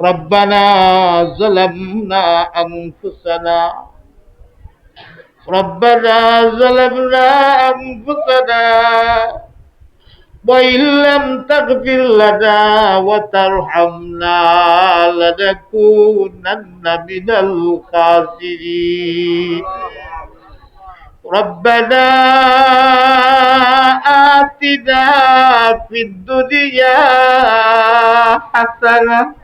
ربنا ظلمنا أنفسنا ربنا ظلمنا أنفسنا وإن لم تغفر لنا وترحمنا لنكونن من الخاسرين ربنا آتنا في الدنيا حسنة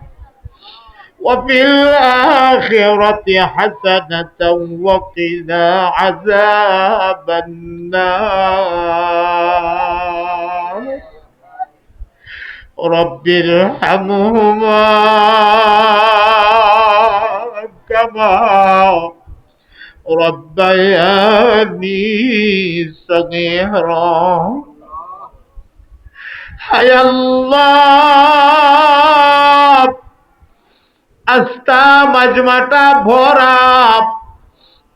وفي الآخرة حسنة وقنا عذاب النار رب ارحمهما كما ربياني صغيرا হায় আল্লাহ আস্তা মাজমাটা ভরা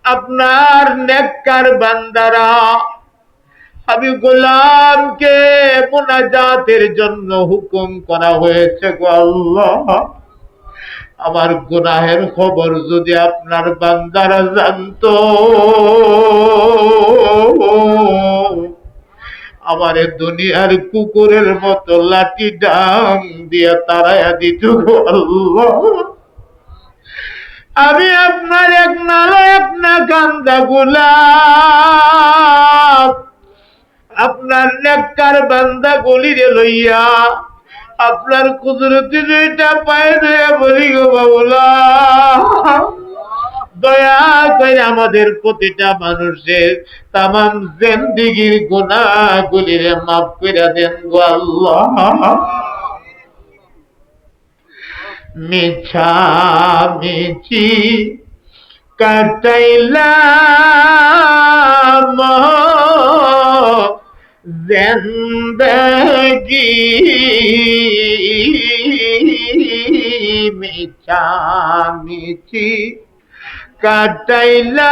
আপনার নেককার বান্দারা আমি গোলামকে মুনাজাতের জন্য হুকুম করা হয়েছে গো আল্লাহ আমার গুনাহের খবর যদি আপনার বান্দারা জানতো আমারে দুনিয়ার কুকুরের মতো লাঠি ডাং দিয়া তারায়া দিত গো আল্লাহ আমি আপনার এক নালায়ক না কান্দা গোলাম আপনার নেককার বান্দা গলিরে লইয়া আপনার কুদরতি দুইটা পায়ে ধরে বলি গো বাবুলা দয়া করে আমাদের প্রতিটা মানুষের তামাম জিন্দেগীর গুনাহগুলিরে মাফ করে দেন গো আল্লাহ মিছা মিছি কাটাইলাম জিন্দগি মিছা মিছি কাটাইলাম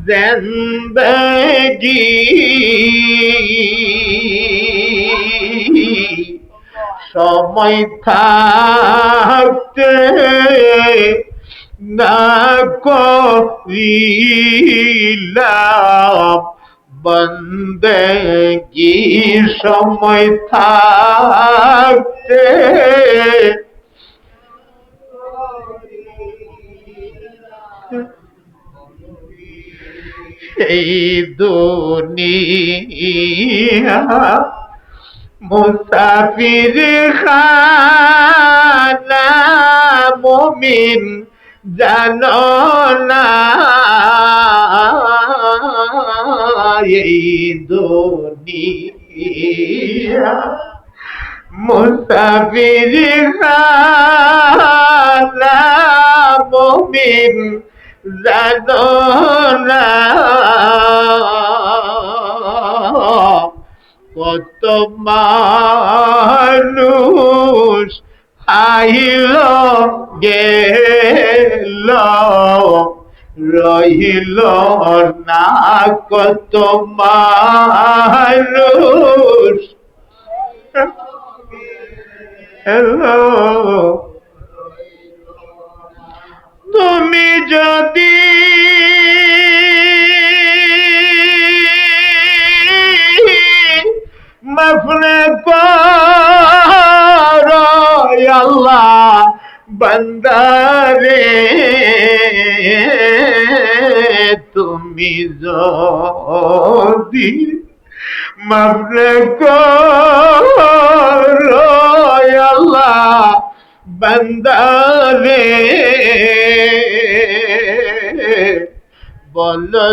জিন্দগি সময় থাকতে না করিলাম বন্দেগি সময় থাকতে এই দুনিয়া মুসাফির খানা মুমিন জানো না এই দুনিয়া মুসাফির খানা মুমিন জানো না কত মানুষ আইল গেল রহিল না কত মানুষ তুমি যদি মাফরে করো আল্লাহ বান্দারে তুমি যদি মাফরে করো আল্লাহ বান্দারে বলো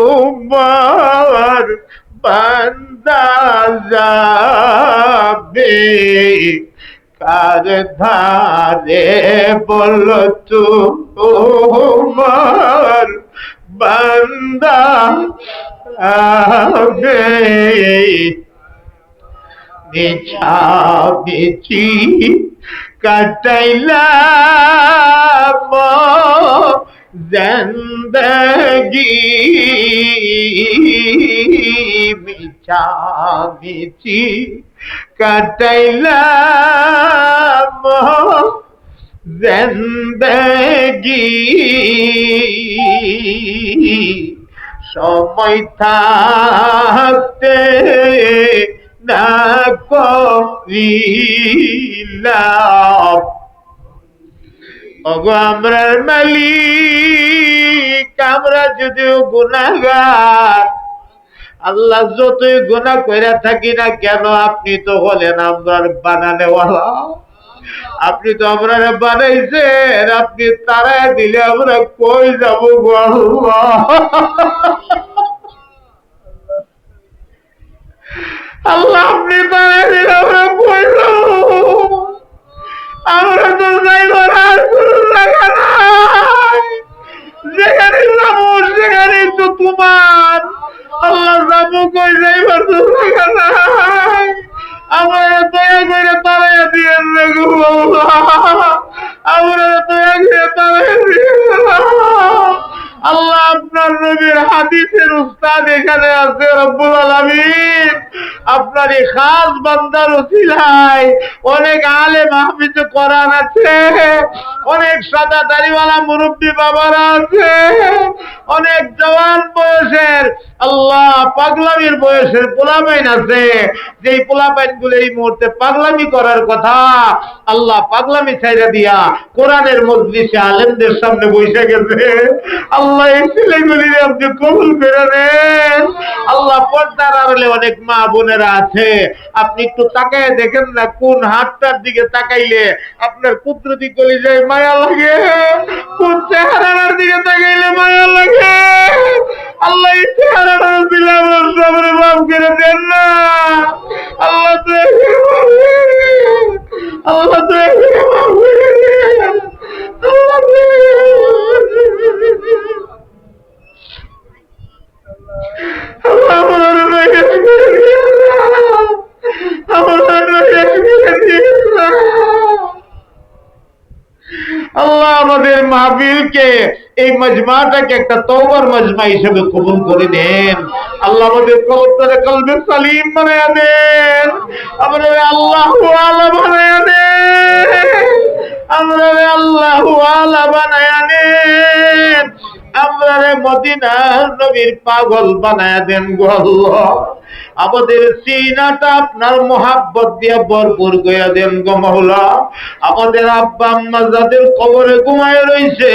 তোমার বান্দা যাবে কার ধারে বলো তোমার বান্দা যাবে মিছা মিছি কাটাইলাম জিন্দগি মিশামিশি কাটাইলাম জিন্দেগি সময় থাকতে না করিলাম ওগো আমরার মালিক আমরা যদিও গুনাহগার আল্লাহ যতই গুনাহ কইরা থাকি না কেন আপনি তো হলেন আমরার বানানেওয়ালা আপনি তো আমরারে বানাইছেন আপনি তারায় দিলে আমরা কই যাব গো আল্লাহ আল্লাহ আপনি তারায় দিলে আমরা কই যাব আমরা তো যাইবার আর কোনো জায়গা নাই যেখানে যাবো সেখানে তো তোমার আল্লাহ যাবো কই যাইবার তো জায়গা নাই আমরা দয়া করে তারাই দিয়ে আমরা দয়া করে তারাই দিয়ে আল্লাহ আপনার নবীর হাদিসের উস্তাদ এখানে আছে রব্বুল আলামিন আপনার এই খাস বান্দার উসিলায় অনেক আলেম হাফিজ কোরআন আছে অনেক সাদা দাড়িওয়ালা মুরব্বী বাবারা আছে অনেক জওয়ান বয়সের আল্লাহ পাগলামির বয়সের পোলাপাইন আছে যেই পোলাপাইন গুলো এই মুহূর্তে পাগলামি করার কথা আল্লাহ পাগলামি ছাইরা দিয়া কোরআনের মজলিসে আলেমদের সামনে বসে গেছে আল্লাহ এই ছেলেগুলির আপনি কবুল করে নেন আল্লাহ পর্দার আড়ালে অনেক মা বোনেরা আছে আপনি একটু তাকায় দেখেন না কোন হাতটার দিকে তাকাইলে আপনার কুদরতি কলিজায় মায়া লাগে কোন চেহারার দিকে তাকাইলে মায়া লাগে আল্লাহ এই চেহারাটা দিলাম সবরে মাফ করে দেন না আল্লাহ তো আল্লাহ তো মাফ করে দেন আল্লাহ আল্লাহ আমাদের মাহফিলকে এই মজমাটাকে একটা তওবার মজমা হিসেবে কবুল করে নেন আল্লাহ আমাদের কবরটারে কলবে সালিম বানায়া দেন আমরা আল্লাহু আলা বানায়া দেন আমরা আল্লাহু আলা বানায়া দেন আমরা মদিনার নবীর পাগল বানায়া দেন গো আল্লাহ আমাদের সিনাটা আপনার মোহাব্বত দিয়ে ভরপুর করে দেন গো মাওলা আমাদের আব্বা আম্মা যাদের কবরে ঘুমায় রইছে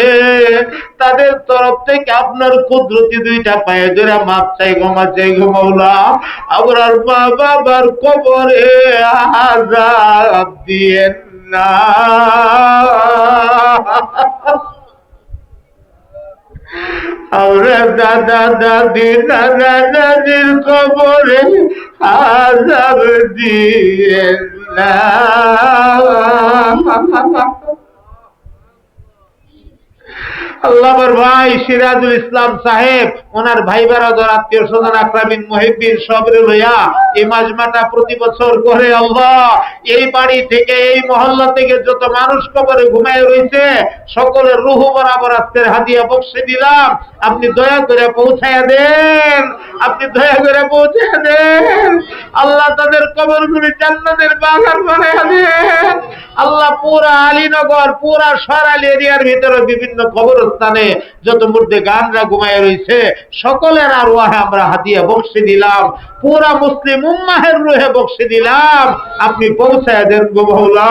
তাদের তরফ থেকে আপনার কুদরতি দুইটা পায়ে ধরে মাপ চাই গো মাওলা আমরার মা বাবার কবরে আযাব দিয়েন না আমরা দাদা দাদি নানা নানির কবরে আযাব দিয়েন না আল্লাহ আমার ভাই সিরাজুল ইসলাম সাহেব ওনার ভাই বারাদর আত্মীয় স্বজন আকরামিন মুহিব্বিন সবরে লইয়া এই মাজমাটা প্রতি বছর করে আল্লাহ এই বাড়ি থেকে এই মহল্লা থেকে যত মানুষ কবরে ঘুমায় রয়েছে সকলের রূহ বরাবর আজকের হাদিয়া বক্সে দিলাম আপনি দয়া করে পৌঁছায়া দেন আপনি দয়া করে পৌঁছায়া দেন আল্লাহ তাদের কবরগুলি জান্নাতের বাগান বানায়া দেন আল্লাহ পুরা আলীনগর পুরা সরাইল এরিয়ার ভিতরে বিভিন্ন কবরস্থানে যত মুর্দে গানরা ঘুমায় রয়েছে সকলের আরওয়াহে আমরা হাদিয়া বক্সে দিলাম পুরা মুসলিম উম্মাহের রূহে বক্সে দিলাম আপনি পৌঁছায় দেন গো মাওলা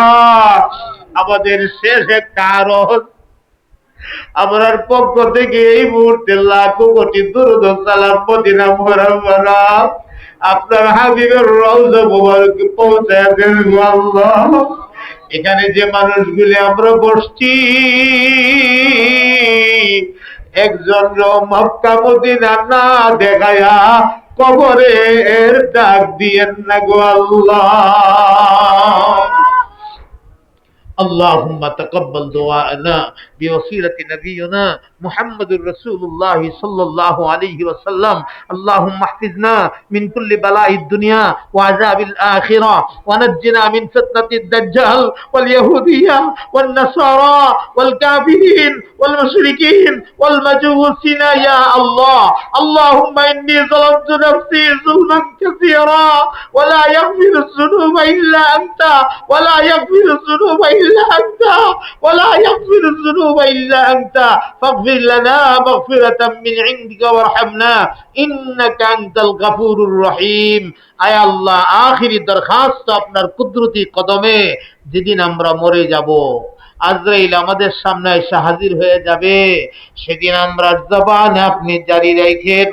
আমাদের শেষ একটা আরজ আমরার পক্ষ থেকে এই মুহূর্তে লাখো কোটি দুরূদ ও সালাম মদিনা মুনাওয়ারা আপনার হাবিবের রওজা মুবারকে পৌঁছায় দেন গো আল্লাহ এখানে যে মানুষগুলি আমরা বসছি একজন মক্কা মদিনা না দেখায়া কবরের ডাক দিয়েন না গো আল্লাহ اللهم تقبل دعاءنا بوسيلة نبينا محمد رسول الله صلى الله عليه وسلم اللهم احفظنا من كل بلاء الدنيا وعذاب الآخرة ونجنا من فتنة الدجال واليهودية والنصارى والكافرين والمشركين والمجوسين يا الله اللهم إني ظلمت نفسي ظلما كثيرا ولا يغفر الذنوب إلا أنت ولا يغفر الذنوب إلا أنت ولا يغفر الذنوب إلا أنت فاغفر لنا مغفرة من عندك وارحمنا إنك أنت الغفور الرحيم আয় আল্লাহ আখিরি দরখাস্ত আপনার কুদরতি কদমে যেদিন আমরা মরে যাব আজরাইল আমাদের সামনে এসে হাজির হয়ে যাবে সেদিন আমরা জবানে আপনি জারি রাখেন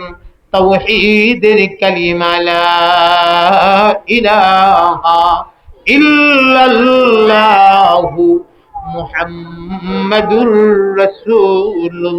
তাওহীদের কালিমা লা ইলাহা ইল্লাল্লাহু মুহাম্মাদুর রাসূলুল্লাহ